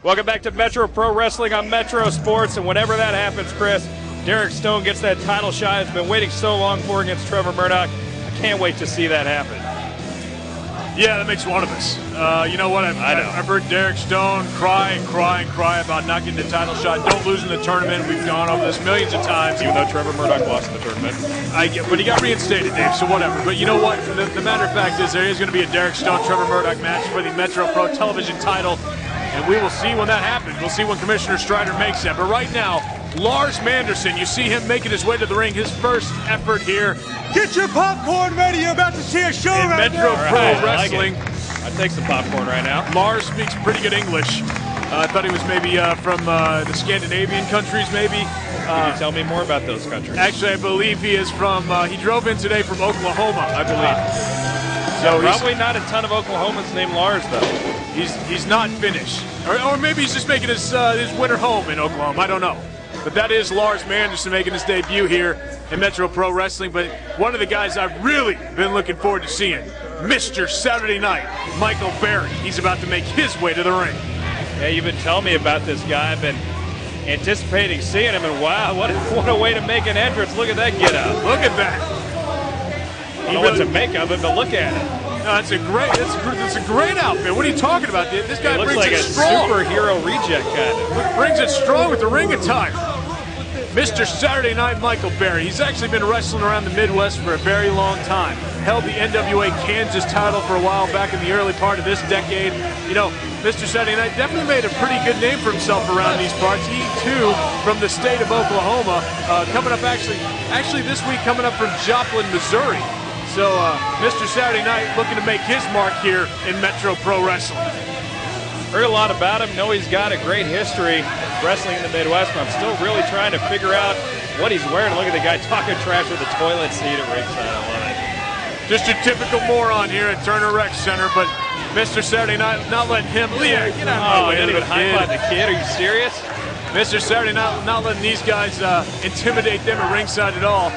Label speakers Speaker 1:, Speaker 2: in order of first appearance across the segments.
Speaker 1: Welcome back to Metro Pro Wrestling on Metro Sports, and whenever that happens, Chris, Derek Stone gets that title shot. Has been waiting so long for against Trevor Murdoch. I can't wait to see that happen.
Speaker 2: Yeah, that makes one of us. You know what? I've heard Derek Stone cry and cry and cry about not getting the title shot. Don't lose in the tournament. We've gone over this millions of times.
Speaker 1: Even though Trevor Murdoch lost in the tournament.
Speaker 2: But he got reinstated, Dave, so whatever. But you know what? The matter of fact is there is going to be a Derek Stone-Trevor Murdoch match for the Metro Pro television title. And we will see when that happens. We'll see when Commissioner Strider makes that. But right now, Lars Manderson, you see him making his way to the ring, his first effort here.
Speaker 3: Get your popcorn ready. You're about to see a show
Speaker 2: in
Speaker 3: right
Speaker 2: Metro
Speaker 3: now.
Speaker 2: Pro Wrestling.
Speaker 1: I'd take some popcorn right now.
Speaker 2: Lars speaks pretty good English. I thought he was maybe from the Scandinavian countries, maybe.
Speaker 1: Can you tell me more about those countries?
Speaker 2: Actually, I believe he is from, he drove in today from Oklahoma, I believe. So
Speaker 1: probably not a ton of Oklahomans named Lars, though.
Speaker 2: He's not Finnish. Or maybe he's just making his winter home in Oklahoma. I don't know. But that is Lars Manderson making his debut here in Metro Pro Wrestling. But one of the guys I've really been looking forward to seeing, Mr. Saturday Night, Michael Berry. He's about to make his way to the ring.
Speaker 1: Yeah, you've been telling me about this guy. I've been anticipating seeing him, and wow, what a way to make an entrance. Look at that get-up.
Speaker 2: Look at that.
Speaker 1: I don't know what to make of it, but look at it.
Speaker 2: No, it's a great outfit. What are you talking about? This guy brings
Speaker 1: like
Speaker 2: it
Speaker 1: a
Speaker 2: strong.
Speaker 1: Superhero reject kind of.
Speaker 2: Brings it strong with the ring attire. Mr. Saturday Night Michael Berry. He's actually been wrestling around the Midwest for a very long time. Held the NWA Kansas title for a while back in the early part of this decade. You know, Mr. Saturday Night definitely made a pretty good name for himself around these parts. He, too, from the state of Oklahoma, coming up actually this week coming up from Joplin, Missouri. So, Mr. Saturday Night looking to make his mark here in Metro Pro Wrestling.
Speaker 1: Heard a lot about him. Know he's got a great history wrestling in the Midwest, but I'm still really trying to figure out what he's wearing. Look at the guy talking trash with a toilet seat at ringside. I love it.
Speaker 2: Just a typical moron here at Turner Rec Center, but Mr. Saturday Night not letting him lead.
Speaker 1: Get out of my way. Didn't even high-five the kid. Are you serious?
Speaker 2: Mr. Saturday Night not letting these guys intimidate them at ringside at all.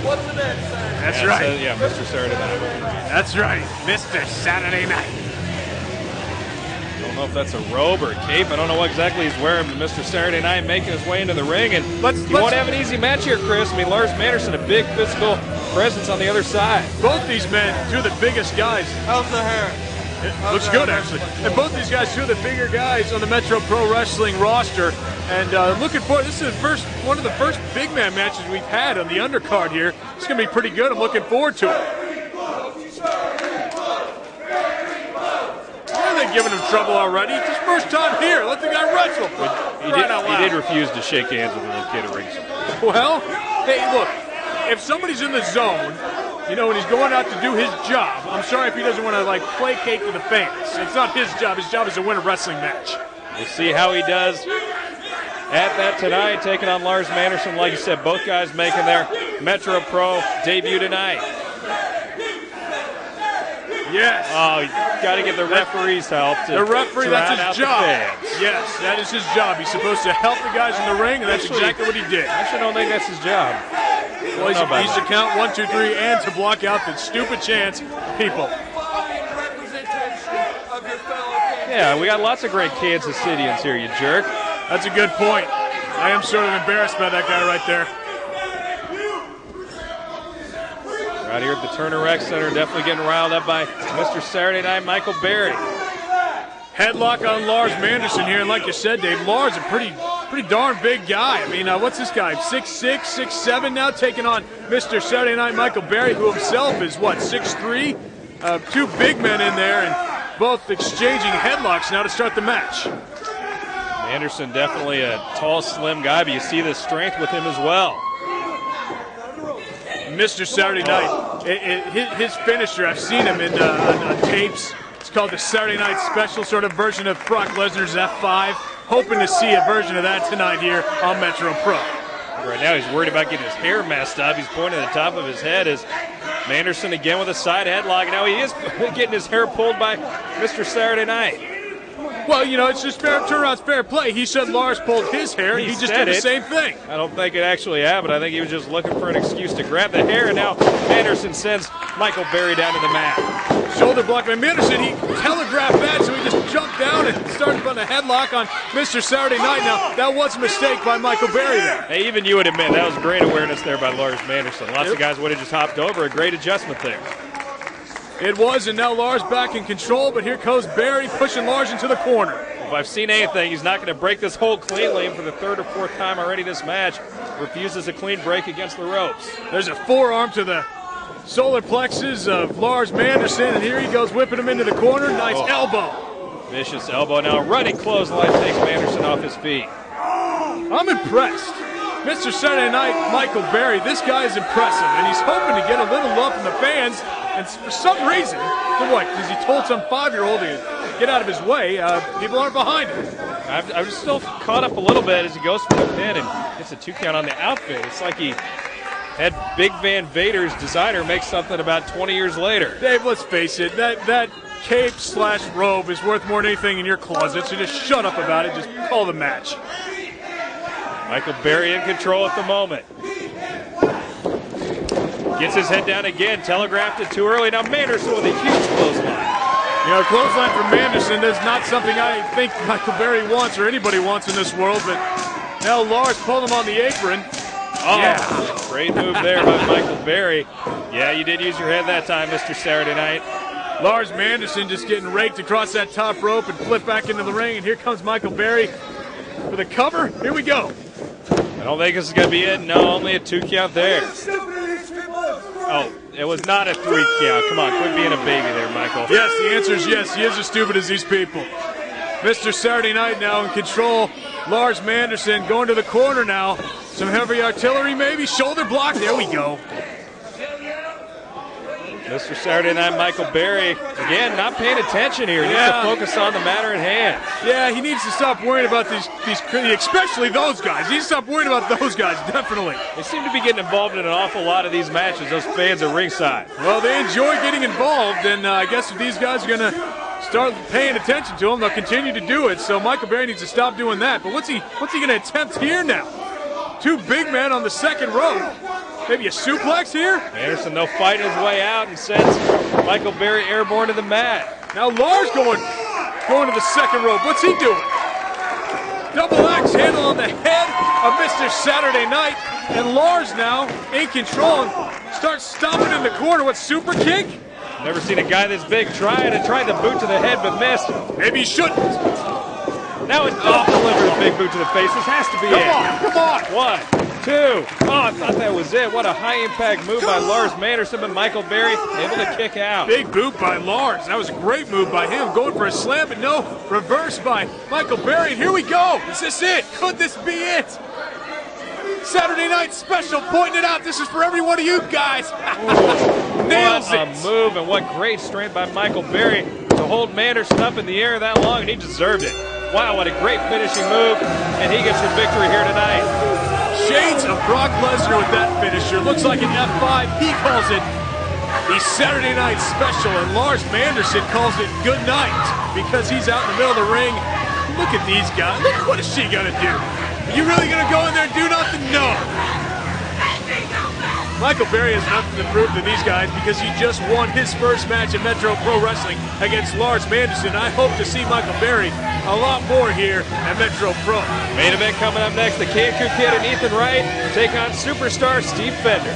Speaker 3: What's the name, sir?
Speaker 2: That's right.
Speaker 1: Yeah, Mr. Saturday Night.
Speaker 2: That's right, Mr. Saturday Night.
Speaker 1: I don't know if that's a robe or a cape. I don't know what exactly he's wearing, but Mr. Saturday Night making his way into the ring. And you won't have an easy match here, Chris. I mean, Lars Manderson, a big physical presence on the other side.
Speaker 2: Both these men, two of the biggest guys.
Speaker 3: How's the hair?
Speaker 2: It looks good, actually. And both these guys, two of the bigger guys on the Metro Pro Wrestling roster. And looking forward, this is one of the first big man matches we've had on the undercard here. It's going to be pretty good. I'm looking forward to it. Why are they giving him trouble already? It's his first time here. Let the guy wrestle.
Speaker 1: He did refuse to shake hands with the little kid at ringside.
Speaker 2: Well, hey, look, if somebody's in the zone, you know, and he's going out to do his job, I'm sorry if he doesn't want to, like, placate to the fans. It's not his job. His job is to win a wrestling match.
Speaker 1: We'll see how he does at that tonight, taking on Lars Manderson. Like you said, both guys making their Metro Pro debut tonight.
Speaker 2: Yes.
Speaker 1: Oh, you got to give the referees help.
Speaker 2: The referee, that's his job.
Speaker 1: The
Speaker 2: yes, that is his job. He's supposed to help the guys in the ring, and that's exactly what he did.
Speaker 1: I actually don't think that's his job.
Speaker 2: Well, he's to count 1, 2, 3, and to block out the stupid chance people.
Speaker 1: Yeah, we got lots of great Kansas Cityans here, you jerk.
Speaker 2: That's a good point. I am sort of embarrassed by that guy right there.
Speaker 1: Right here at the Turner Rec Center, definitely getting riled up by Mr. Saturday Night Michael Berry.
Speaker 2: Headlock on Lars Manderson here, and like you said, Dave, Lars a pretty darn big guy. I mean, what's this guy, 6'6", 6'7", now taking on Mr. Saturday Night Michael Berry, who himself is, what, 6'3"? Two big men in there, and both exchanging headlocks now to start the match.
Speaker 1: Manderson definitely a tall, slim guy, but you see the strength with him as well.
Speaker 2: Mr. Saturday Night, his finisher, I've seen him on tapes. It's called the Saturday Night Special, sort of version of Brock Lesnar's F5. Hoping to see a version of that tonight here on Metro Pro.
Speaker 1: Right now he's worried about getting his hair messed up. He's pointing at the top of his head as Manderson again with a side headlock. Now he is getting his hair pulled by Mr. Saturday Night.
Speaker 2: Well, you know, it's just fair turnaround's fair play. He said Lars pulled his hair, and he just did the same thing.
Speaker 1: I don't think it actually happened. I think he was just looking for an excuse to grab the hair, and now Manderson sends Michael Berry down to the mat.
Speaker 2: Shoulder block by Manderson. He telegraphed that, so he just jumped back down and started putting a headlock on Mr. Saturday Night. Now, that was a mistake by Michael Berry there.
Speaker 1: Hey, even you would admit that was great awareness there by Lars Manderson. Lots of guys would have just hopped over. A great adjustment there.
Speaker 2: It was, and now Lars back in control, but here goes Berry pushing Lars into the corner.
Speaker 1: If I've seen anything, he's not going to break this hold cleanly, and for the third or fourth time already this match, refuses a clean break against the ropes.
Speaker 2: There's a forearm to the solar plexus of Lars Manderson, and here he goes whipping him into the corner. Nice elbow.
Speaker 1: Vicious elbow now. Running clothesline takes Manderson off his feet.
Speaker 2: I'm impressed. Mr. Saturday Night, Michael Berry, this guy is impressive, and he's hoping to get a little love from the fans. And for some reason, for what? Because he told some 5-year-old to get out of his way, people aren't behind him.
Speaker 1: I was still caught up a little bit as he goes for the pin and gets a 2 count on the outfit. It's like he had Big Van Vader's designer make something about 20 years later.
Speaker 2: Dave, let's face it, that cape/robe is worth more than anything in your closet, so just shut up about it. Just call the match.
Speaker 1: Michael Berry in control at the moment. Gets his head down again, telegraphed it too early. Now Manderson with a huge clothesline.
Speaker 2: You know, clothesline from Manderson is not something I think Michael Berry wants or anybody wants in this world, but now Lars pulled him on the apron.
Speaker 1: Oh, yeah. Great move there by Michael Berry. Yeah, you did use your head that time, Mr. Saturday Night.
Speaker 2: Lars Manderson just getting raked across that top rope and flipped back into the ring, and here comes Michael Berry for the cover. Here we go.
Speaker 1: I don't think this is going to be it. No, only a 2 count there. Oh, it was not a 3 count. Come on, quit being a baby there, Michael.
Speaker 2: Yes, the answer is yes. He is as stupid as these people. Mr. Saturday Night now in control. Lars Manderson going to the corner now. Some heavy artillery maybe. Shoulder block. There we go.
Speaker 1: Mr. Saturday Night Michael Berry, again, not paying attention here. He needs to focus on the matter at hand.
Speaker 2: Yeah, he needs to stop worrying about these especially those guys. He needs to stop worrying about those guys, definitely.
Speaker 1: They seem to be getting involved in an awful lot of these matches, those fans at ringside.
Speaker 2: Well, they enjoy getting involved, and I guess if these guys are going to start paying attention to him, they'll continue to do it. So Michael Berry needs to stop doing that. But what's he going to attempt here now? 2 big men on the second rope. Maybe a suplex here?
Speaker 1: Anderson, though, fighting his way out and sends Michael Berry airborne to the mat.
Speaker 2: Now Lars going to the second rope. What's he doing? Double axe handle on the head of Mr. Saturday Night. And Lars now in control and starts stomping in the corner. What, super kick?
Speaker 1: Never seen a guy this big try the boot to the head but missed.
Speaker 2: Maybe he shouldn't.
Speaker 1: Now it does deliver a big boot to the face. This has to be it.
Speaker 2: Come on.
Speaker 1: 1, 2. Oh, I thought that was it. What a high-impact move by Lars Manderson, but Michael Berry able to kick out.
Speaker 2: Big boot by Lars. That was a great move by him. Going for a slam, but no. Reverse by Michael Berry. And here we go. Is this it? Could this be it? Saturday Night Special pointing it out. This is for every one of you guys. Nails it.
Speaker 1: What a move, and what great strength by Michael Berry to hold Manderson up in the air that long, and he deserved it. Wow, what a great finishing move, and he gets the victory here tonight.
Speaker 2: Shades of Brock Lesnar with that finisher. Looks like an F5. He calls it the Saturday Night Special, and Lars Manderson calls it good night because he's out in the middle of the ring. Look at these guys. Look, what is she going to do? Are you really going to go in there and do nothing? No. Michael Berry has nothing to prove to these guys because he just won his first match in Metro Pro Wrestling against Lars Manderson. I hope to see Michael Berry a lot more here at Metro Pro.
Speaker 1: Main event coming up next, the Cancun Kid and Ethan Wright take on superstar Steve Fender.